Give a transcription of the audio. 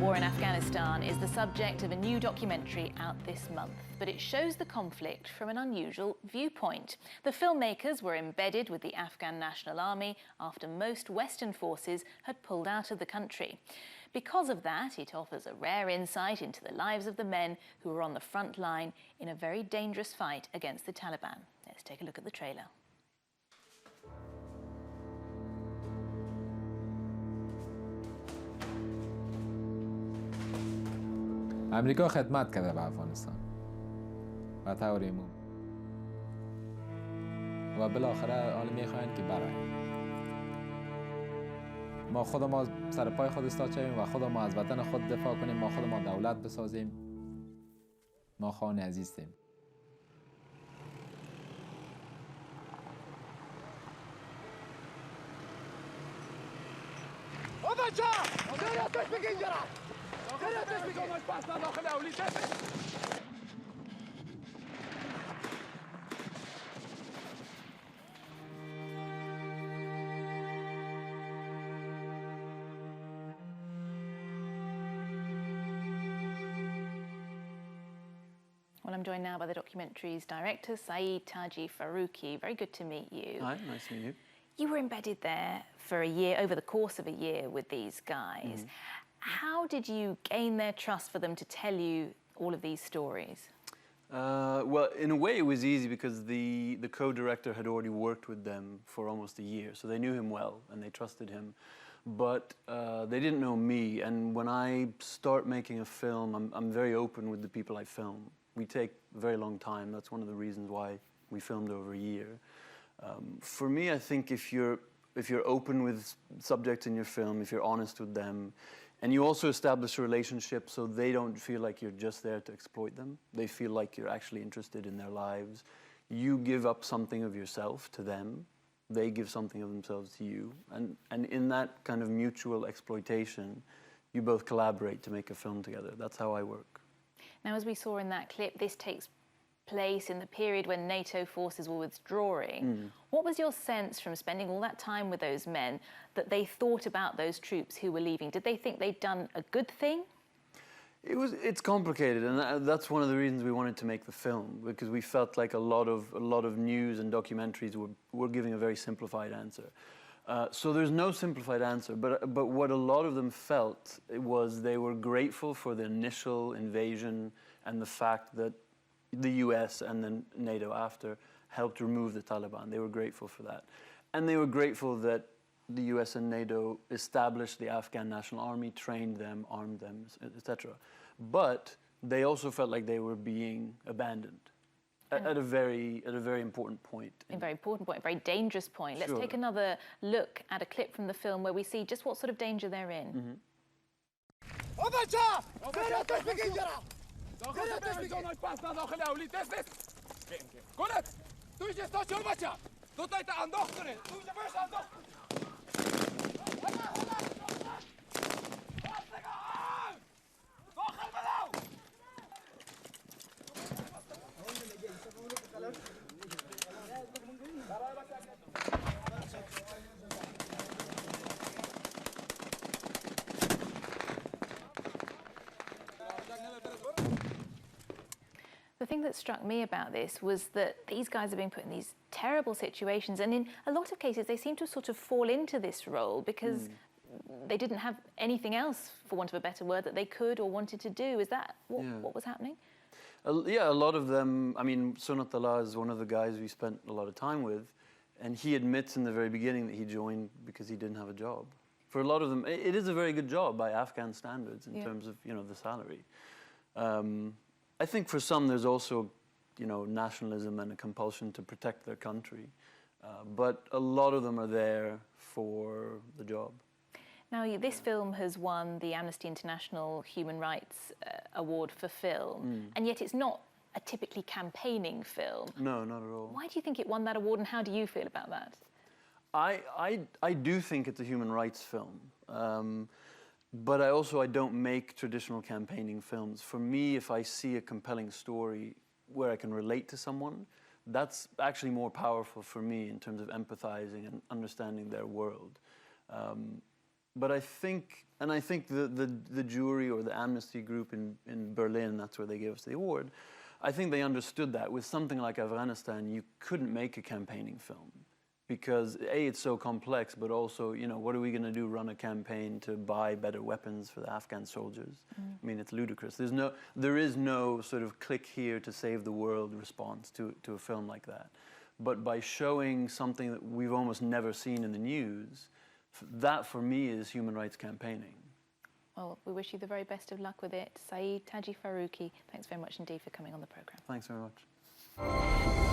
War in Afghanistan is the subject of a new documentary out this month, but it shows the conflict from an unusual viewpoint. The filmmakers were embedded with the Afghan National Army after most Western forces had pulled out of the country. Because of that, it offers a rare insight into the lives of the men who were on the front line in a very dangerous fight against the Taliban. Let's take a look at the trailer. امریکا خدمت کرده به افغانستان و تحریمون و بالاخره حالا میخواین که براییم ما خود ما سر پای خود استاد شویم و خود ما از وطن خود دفاع کنیم، ما خود ما دولت بسازیم، ما خان عزیزیم. Well, I'm joined now by the documentary's director, Saeed Taji Farouky. Very good to meet you. Hi, nice to meet you. You were embedded there for a year, over the course of a year with these guys. How did you gain their trust for them to tell you all of these stories? Well, in a way it was easy because the co-director had already worked with them for almost a year, so they knew him well and they trusted him. But they didn't know me, and when I start making a film, I'm very open with the people I film. We take a very long time. That's one of the reasons why we filmed over a year. For me, I think if you're open with subjects in your film, if you're honest with them, and you also establish a relationship so they don't feel like you're just there to exploit them, they feel like you're actually interested in their lives, you give up something of yourself to them, they give something of themselves to you, and in that kind of mutual exploitation, you both collaborate to make a film together. That's how I work. Now, as we saw in that clip, this takes place in the period when NATO forces were withdrawing. What was your sense from spending all that time with those men that they thought about those troops who were leaving? Did they think they'd done a good thing? It's complicated, and that's one of the reasons we wanted to make the film, because we felt like a lot of news and documentaries were giving a very simplified answer. So there's no simplified answer, but what a lot of them felt was they were grateful for the initial invasion and the fact that the US and then NATO after helped remove the Taliban. They were grateful for that. And they were grateful that the US and NATO established the Afghan National Army, trained them, armed them, etc. But they also felt like they were being abandoned at a very important point. A very important point, a very dangerous point. Let's Sure. take another look at a clip from the film where we see just what sort of danger they're in. The thing that struck me about this was that these guys are being put in these terrible situations, and in a lot of cases they seem to sort of fall into this role because they didn't have anything else, for want of a better word, that they could or wanted to do. Is that what was happening? Yeah, a lot of them. I mean, Sunat Allah is one of the guys we spent a lot of time with, and he admits in the very beginning that he joined because he didn't have a job. For a lot of them, it is a very good job by Afghan standards in terms of the salary. I think for some there's also nationalism and a compulsion to protect their country, but a lot of them are there for the job. Now, this film has won the Amnesty International Human Rights Award for film, and yet it's not a typically campaigning film. No, not at all. Why do you think it won that award, and how do you feel about that? I do think it's a human rights film, but I don't make traditional campaigning films. For me, if I see a compelling story where I can relate to someone, that's actually more powerful for me in terms of empathizing and understanding their world. But I think And I think the jury or the Amnesty group in Berlin, that's where they gave us the award, I think they understood that with something like Afghanistan, you couldn't make a campaigning film. Because A, it's so complex, but also, you know, what are we going to do, run a campaign to buy better weapons for the Afghan soldiers? I mean, it's ludicrous. There is no sort of click here to save the world response to a film like that. But by showing something that we've almost never seen in the news, that for me is human rights campaigning. Well, we wish you the very best of luck with it. Saeed Taji Farouky, thanks very much indeed for coming on the programme. Thanks very much.